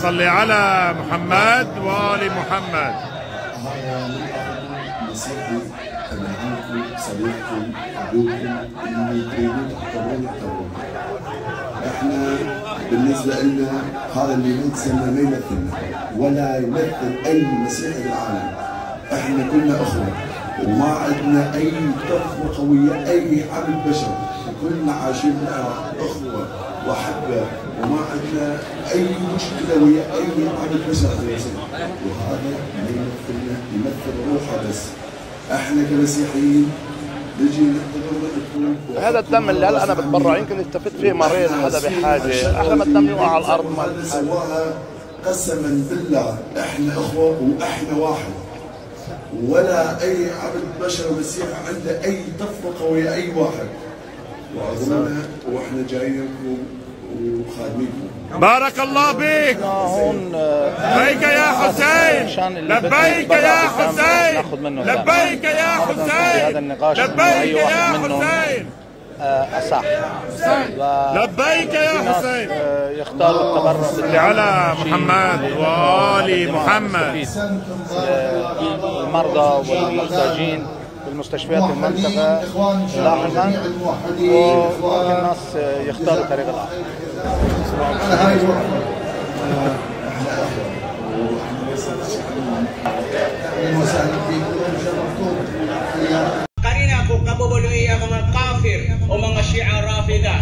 صل على محمد وآل محمد. هذا نصيحتي من عندكم، صديقكم، ابوكم، اللي تريدون تحترمون. احنا بالنسبه لنا هذا اللي يمثلنا ما يمثلنا ولا يمثل اي مسيحي بالعالم. احنا كلنا اخوه وما عندنا اي تفرقه ويا اي عبد بشر، كلنا عايشين بالعراق اخوه واحبه وما عندنا اي مشكله ويا اي عبد بشر. وهذا ما يمثلنا، يمثل روحه بس. احنا كمسيحيين نجي نحتضر. هذا الدم اللي هلا انا بتبرع يمكن يستفيد فيه مريض حدا بحاجه، احلى ما الدم يوقع على الارض. ما سواها قسما بالله احنا اخوه واحنا واحد، ولا اي عبد بشر مسيحي عنده اي تفرقه ويا اي واحد. وعذرونا واحنا جايينكم وخادمينكم. بارك الله بك. لبيك يا حسين، لبيك يا حسين، لبيك يا حسين، لبيك يا حسين. أصح لبيك يا حسين. يختار التبرع على محمد وآل محمد. المرضى والمحتاجين بالمستشفيات المنطقة لاحقا، وممكن الناس يختاروا الطريق الآخر. Karina ko kababuluhi ang mga kafir o mga Shia Rafida.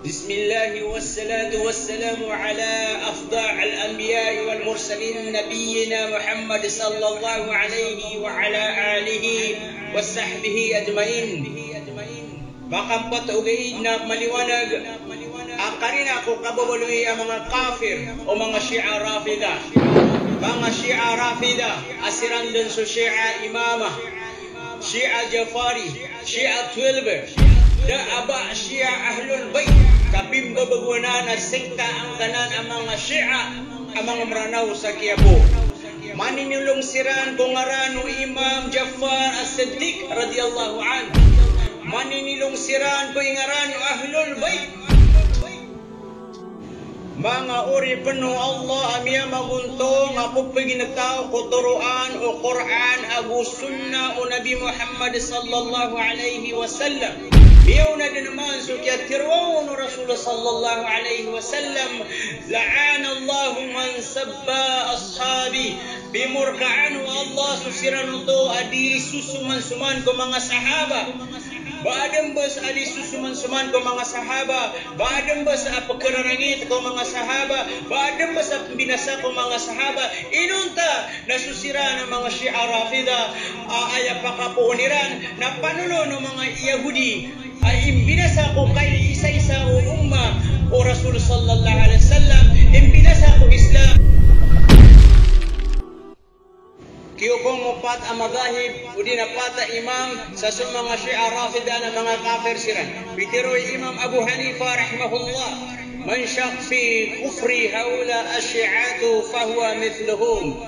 Bismillah wassalatu wassalamu ala afdal al-anbiya wal mursalin nabiyina Muhammad sallallahu alaihi wa ala alihi wa sahbihi ajmain. Makampat ugaid na maliwanag ang karina ko kababuluhi ang mga kafir o mga Shia Rafida. Mga Shia Rafida asiran din sa Shia Imamah, Shia Jafari, Shia Twelver, da aba Shia Ahlul Bayt, kabimba bagunan at sekta ang kanan ang mga Shia, ang mga maranaw sa Quiapo. Maninulong siran bungarano Imam Jafar As-Siddiq radiyallahu anhu. Maninilong siran bungarano Ahlul Bayt. Mga uri penuh Allah amia maguntong apu paginatao kuturuan o Quran agu sunnah o Nabi Muhammad sallallahu alaihi wasallam. Biyaw na din naman sukyat tirwaw no Rasulullah sallallahu alaihi wasallam. La'ana Allahu man sabba ashabi bimurkaan wa Allah susiran to adi susuman-suman ko mga sahaba. Baadam bas adi susuman-suman ko mga sahaba, baadam bas apagkararangit ko mga sahaba, baadam bas binasa ko mga sahaba, inunta nasusira ng mga Shia Rafida ay pakapuuniran na panulo ng mga Yahudi ay imbinasa ko kay isa-isa o umma o Rasul sallallahu alaihi wasallam, imbinasa ko Islam. Kiyukong upat ang madahib, udi na pata imam sa mga Shia Rafida na mga kafir siran. Bitiroy Imam Abu Hanifa rahimahullah, man shaq fi kufri haula asyi'atu fahuwa mithluhum.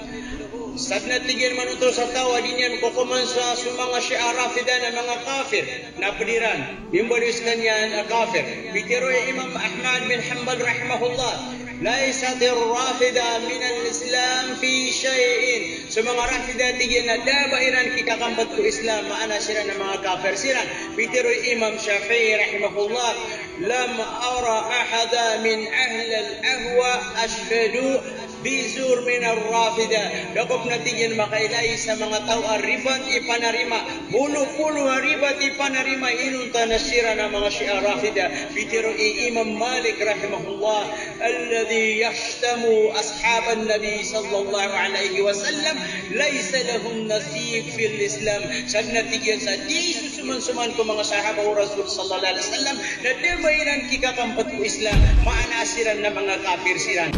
Sadna tigil manuto sa tawa dinyan kukuman sa mga Shia Rafida na mga kafir na pediran. Bimbalis kanyan kafir. Bitiroy Imam Ahmad bin Hanbal rahimahullah, laisat ar-rafida min al-islam fi shay'in. So mga rafida tigil na dabairan kikakambat ko Islam maana sila ng mga kafir sila. Bitiroy Imam Shafi'i rahimahullah, lam ara ahada min ahli al-ahwa ashhadu bizur min ar-rafida. Dakop na tigil makailay sa mga tao ribat ipanarima, pulo-pulo ribat ipanarima inunta na sira ng mga Shia Rafida. Bitiroy Imam Malik rahimahullah, alladhi yahtamu ashab an-nabi sallallahu alaihi wasallam laysa lahum nasib fil Islam. Sadna tigil sa di susuman-suman ko mga sahaba o Rasul sallallahu alaihi wasallam na debayran kikakampat ko Islam maana siran na mga kafir siran.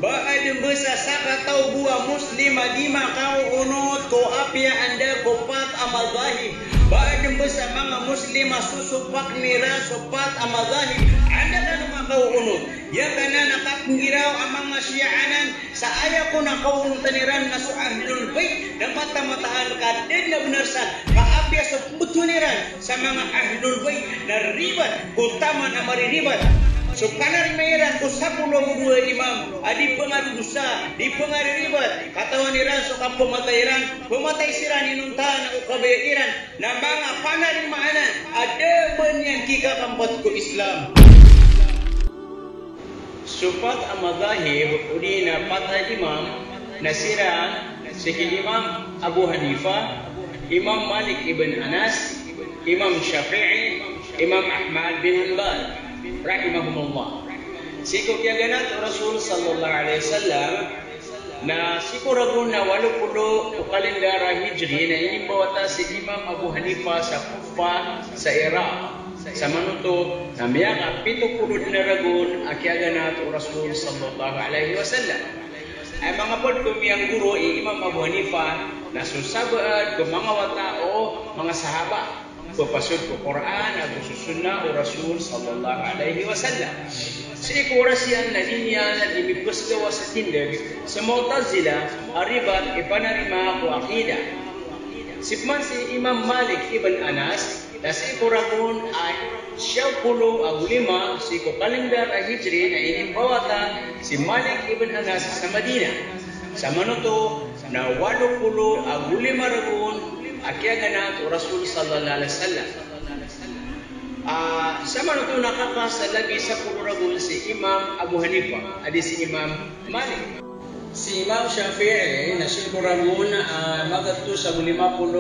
Baadam besa saka tau buah muslima dima kau unut ko apia anda ko pat amadahib. Baadam besa mga muslima susupak nira sopat amadahib. Anda kan kau unut. Ya kana nakakngiraw ang mga Syianan sa aya ko na kau unutaniran na su Ahlul Bait na mata-matahan ka din na benar sa kaapia sa putuniran sa mga Ahlul Bait na ribat kutaman na mariribat. So panarimayan ko sa pulo dua imam, adi pengaruh dosa, di pengaruh ribat, katawan iran so kang pematay siran inuntahan o kabayiran, na mga panarimayanan, ada banyan kika kampat ko Islam. Supat ang madahib, uli na patay imam, nasira si Imam Abu Hanifa, Imam Malik ibn Anas, Imam Syafi'i, Imam Ahmad bin Hanbal, rahimahumullah. Siko kiaganat Rasul sallallahu alaihi wasallam na siko ragun na 80 kalendara Hijri na inimbawata si Imam Abu Hanifa sa Kufa sa Iraq. Sa manuto na miyaka 70 na ragun akiaganat Rasul sallallahu alaihi wasallam. Ay mga pod kumiyang guro Imam Abu Hanifa na susabad ko mga watao, mga sahaba. Papasod ko Quran, Abu Susunna o Rasul sallallahu alaihi wasallam. Si ikurasyan na linya na dimipos gawa sa tindag sa Mu'tazila, aribat ipanarima ko akida. Sipman si Imam Malik ibn Anas, na si ikuragun ay 70 agulima si ko kalendar ay Hijri na inimbawata si Malik ibn Anas sa Madina. Sa manuto na 80 agulima ragun akiaganat Rasul sallallahu alaihi wasallam. Sa manuto nakakasa lagi sa puluragun si Imam Abu Hanifa, adi si Imam Malik. Si Imam Syafi'i na siguragun magato sa 50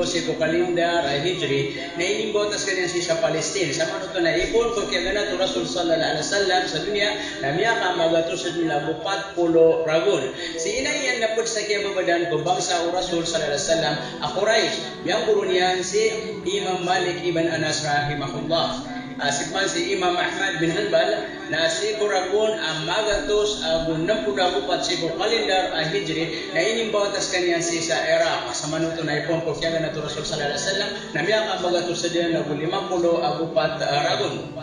si kalendar ay Hijri na inimbotas kanya sa Palestine. Sa manuto na ipon ko kiaganat Rasul sallallahu alaihi wasallam sa dunia na miyaka magato sa dunia 40 ragun. Si inayan na pud sa kiyababadan ko bangsa o Rasul sallallahu alaihi wasallam a Quraish. Yang guru niyan si Imam Malik ibn Anas rahimahullah. Sipman si Imam Ahmad bin Hanbal na si Kuragun ang magatos ang 64 si kalendar ang Hijri na inimbawatas kanya si sa Iraq. Sa manuto na ipon ko kaya na Rasul sallallahu alaihi wasallam na miyaka magatos sa diyan na 50 agupat ragun.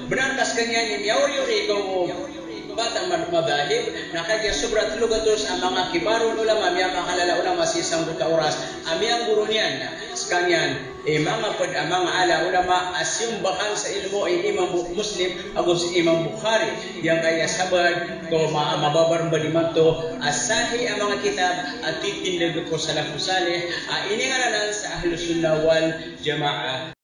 Benarkas kanya ni miyawri ko batang madahib na kaya sobra tulugatos ang mga kibarong ulama miya makalala ulama si isang buta oras amiyang guru niyan kanyan mga pod ang mga ala ulama asyong bakan sa ilmo ay Imam Muslim ako si Imam Bukhari yang kaya sabad ko mababarang balimanto asahi ang mga kitab at titindag ko sa salafus salih ini ngaranan sa Ahlus Sunnah wal Jamaah.